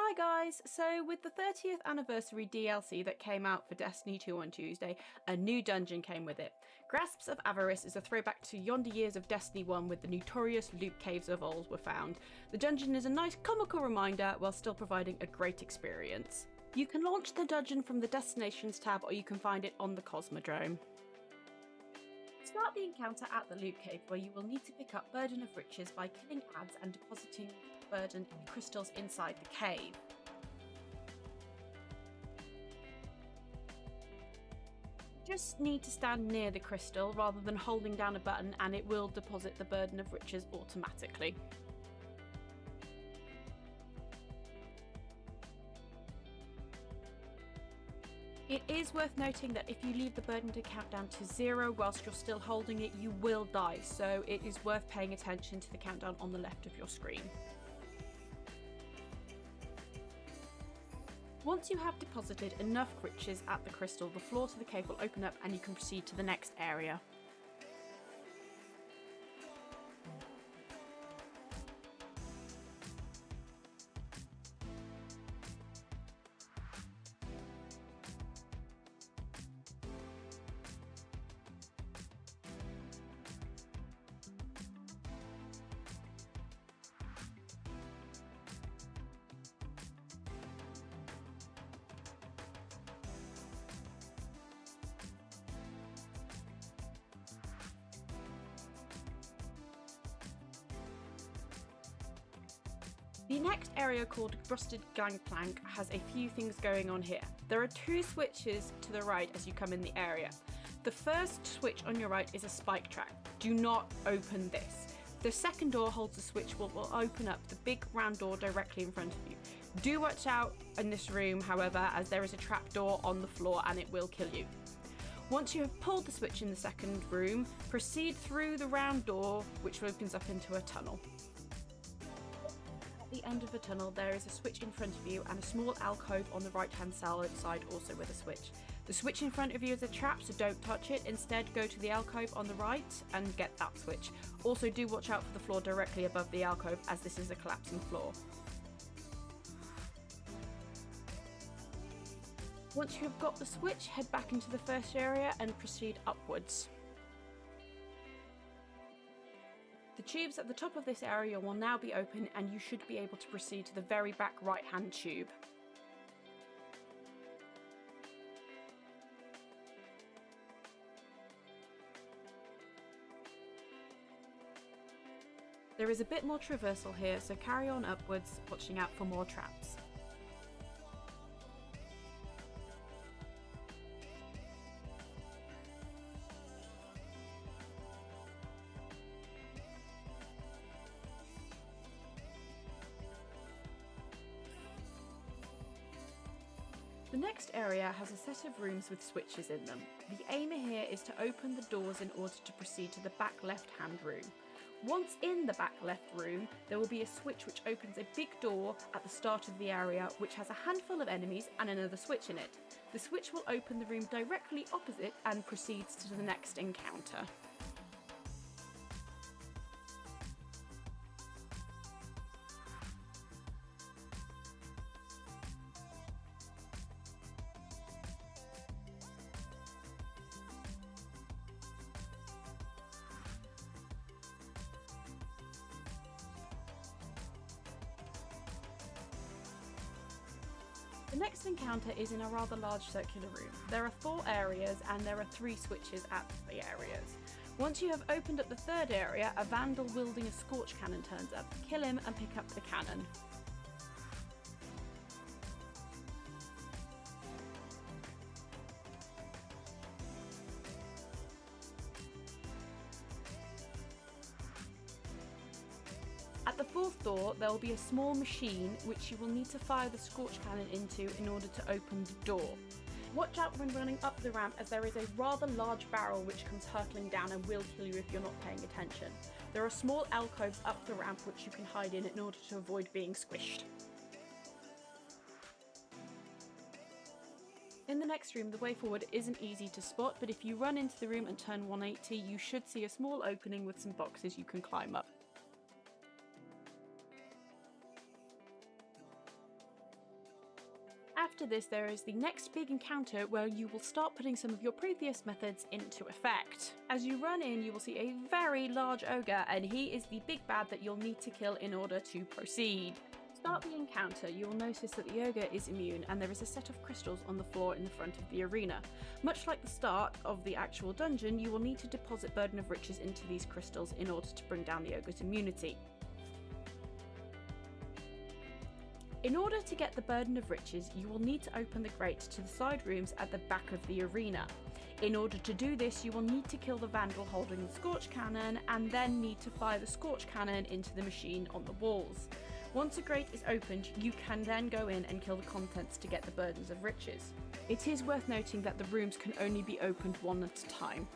Hi guys! So with the 30th anniversary DLC that came out for Destiny 2 on Tuesday, a new dungeon came with it. Grasp of Avarice is a throwback to yonder years of Destiny 1 with the notorious loot caves of old were found. The dungeon is a nice comical reminder while still providing a great experience. You can launch the dungeon from the Destinations tab or you can find it on the Cosmodrome. Start the encounter at the loot cave where you will need to pick up Burden of Riches by killing ads and depositing burden crystals inside the cave. You just need to stand near the crystal rather than holding down a button and it will deposit the Burden of Riches automatically. It is worth noting that if you leave the burden to count down to 0 whilst you're still holding it, you will die, so it is worth paying attention to the countdown on the left of your screen. Once you have deposited enough riches at the crystal, the floor to the cave will open up and you can proceed to the next area. The next area, called Rusted Gangplank, has a few things going on here. There are 2 switches to the right as you come in the area. The first switch on your right is a spike track. Do not open this. The second door holds a switch which will open up the big round door directly in front of you. Do watch out in this room, however, as there is a trap door on the floor and it will kill you. Once you have pulled the switch in the second room, proceed through the round door which opens up into a tunnel. At the end of the tunnel there is a switch in front of you and a small alcove on the right hand side also with a switch. The switch in front of you is a trap, so don't touch it. Instead go to the alcove on the right and get that switch. Also do watch out for the floor directly above the alcove as this is a collapsing floor. Once you have got the switch, head back into the first area and proceed upwards. The tubes at the top of this area will now be open and you should be able to proceed to the very back right hand tube. There is a bit more traversal here, so carry on upwards, watching out for more traps. The next area has a set of rooms with switches in them. The aim here is to open the doors in order to proceed to the back left hand room. Once in the back left room, there will be a switch which opens a big door at the start of the area which has a handful of enemies and another switch in it. The switch will open the room directly opposite and proceeds to the next encounter. The next encounter is in a rather large circular room. There are 4 areas and there are 3 switches at the areas. Once you have opened up the third area, a vandal wielding a scorch cannon turns up. Kill him and pick up the cannon. At the 4th door, there will be a small machine which you will need to fire the scorch cannon into in order to open the door. Watch out when running up the ramp as there is a rather large barrel which comes hurtling down and will kill you if you're not paying attention. There are small alcoves up the ramp which you can hide in order to avoid being squished. In the next room, the way forward isn't easy to spot, but if you run into the room and turn 180, you should see a small opening with some boxes you can climb up. After this, there is the next big encounter where you will start putting some of your previous methods into effect. As you run in, you will see a very large ogre, and he is the big bad that you'll need to kill in order to proceed. Start the encounter, you will notice that the ogre is immune and there is a set of crystals on the floor in the front of the arena. Much like the start of the actual dungeon, you will need to deposit Burden of Riches into these crystals in order to bring down the ogre's immunity. In order to get the Burden of Riches, you will need to open the grate to the side rooms at the back of the arena. In order to do this, you will need to kill the vandal holding the Scorch Cannon and then need to fire the Scorch Cannon into the machine on the walls. Once a grate is opened, you can then go in and kill the contents to get the Burdens of Riches. It is worth noting that the rooms can only be opened one at a time.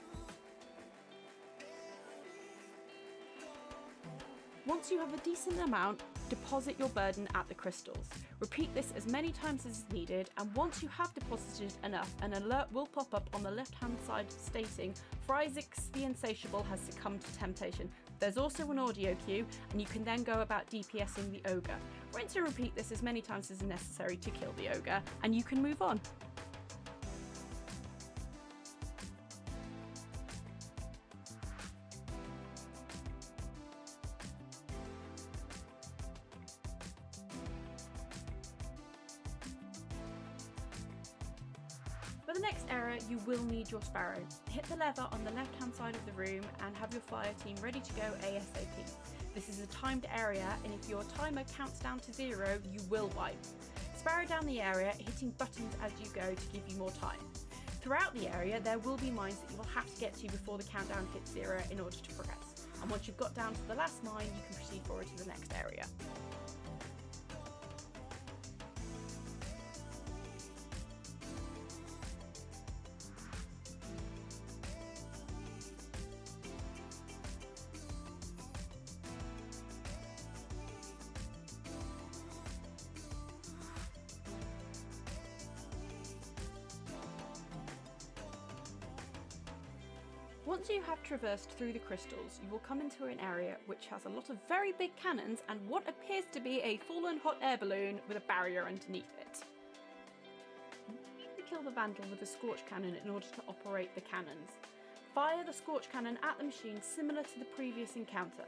Once you have a decent amount, deposit your burden at the crystals. Repeat this as many times as is needed, and once you have deposited enough, an alert will pop up on the left hand side stating Phryzix the Insatiable has succumbed to temptation. There's also an audio cue, and you can then go about DPSing the ogre. Rinse and repeat this as many times as is necessary to kill the ogre, and you can move on. For the next area, you will need your sparrow. Hit the lever on the left hand side of the room and have your fire team ready to go ASAP. This is a timed area, and if your timer counts down to 0, you will wipe. Sparrow down the area, hitting buttons as you go to give you more time. Throughout the area, there will be mines that you will have to get to before the countdown hits 0 in order to progress. And once you've got down to the last mine, you can proceed forward to the next area. Once you have traversed through the crystals, you will come into an area which has a lot of very big cannons and what appears to be a fallen hot air balloon with a barrier underneath it. You need to kill the vandal with a Scorch Cannon in order to operate the cannons. Fire the Scorch Cannon at the machine similar to the previous encounter.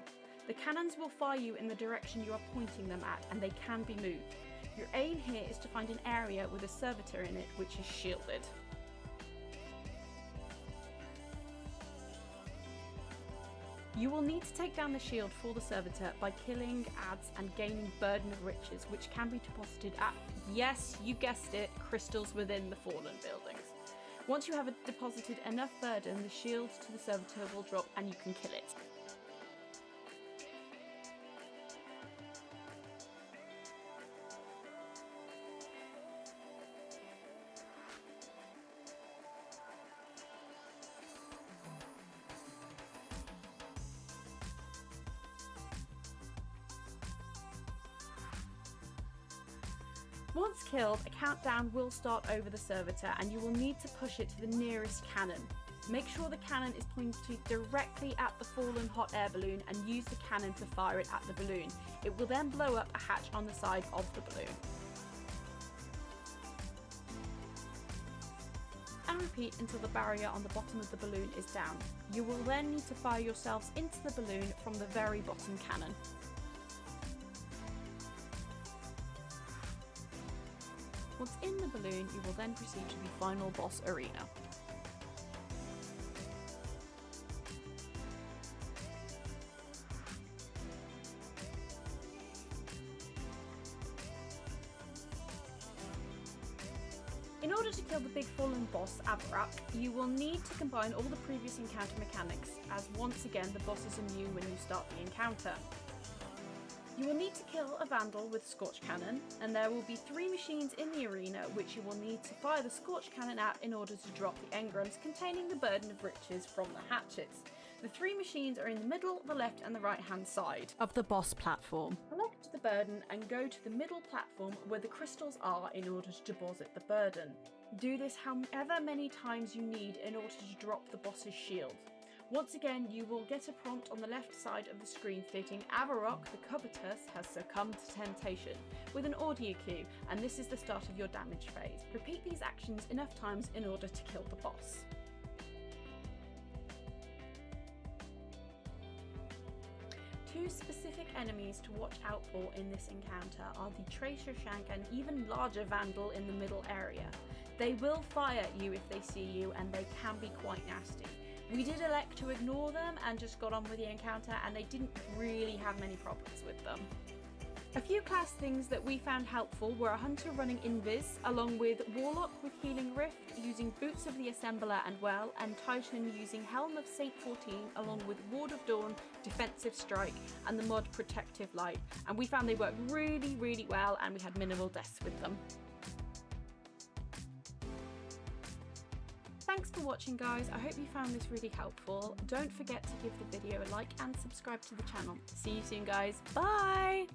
The cannons will fire you in the direction you are pointing them at, and they can be moved. Your aim here is to find an area with a servitor in it which is shielded. You will need to take down the shield for the servitor by killing ads and gaining Burden of Riches, which can be deposited at, yes, you guessed it, crystals within the fallen buildings. Once you have deposited enough burden, the shield to the servitor will drop and you can kill it. Once killed, a countdown will start over the servitor and you will need to push it to the nearest cannon. Make sure the cannon is pointed directly at the fallen hot air balloon and use the cannon to fire it at the balloon. It will then blow up a hatch on the side of the balloon. And repeat until the barrier on the bottom of the balloon is down. You will then need to fire yourselves into the balloon from the very bottom cannon. Once in the balloon, you will then proceed to the final boss arena. In order to kill the big fallen boss, Avarice, you will need to combine all the previous encounter mechanics, as once again the boss is immune when you start the encounter. You will need to kill a vandal with Scorch Cannon, and there will be 3 machines in the arena which you will need to fire the Scorch Cannon at in order to drop the engrams containing the Burden of Riches from the hatches. The 3 machines are in the middle, the left and the right hand side of the boss platform. Collect the burden and go to the middle platform where the crystals are in order to deposit the burden. Do this however many times you need in order to drop the boss's shield. Once again, you will get a prompt on the left side of the screen stating Avarok the Covetous has succumbed to temptation, with an audio cue, and this is the start of your damage phase. Repeat these actions enough times in order to kill the boss. Two specific enemies to watch out for in this encounter are the Tracer Shank and even larger Vandal in the middle area. They will fire at you if they see you, and they can be quite nasty. We did elect to ignore them and just got on with the encounter, and they didn't really have many problems with them. A few class things that we found helpful were a Hunter running Invis, along with Warlock with Healing Rift using Boots of the Assembler and Well, and Titan using Helm of Saint 14 along with Ward of Dawn, Defensive Strike and the mod Protective Light, and we found they worked really well and we had minimal deaths with them. Thanks for watching, guys. I hope you found this really helpful. Don't forget to give the video a like and subscribe to the channel. See you soon, guys. Bye!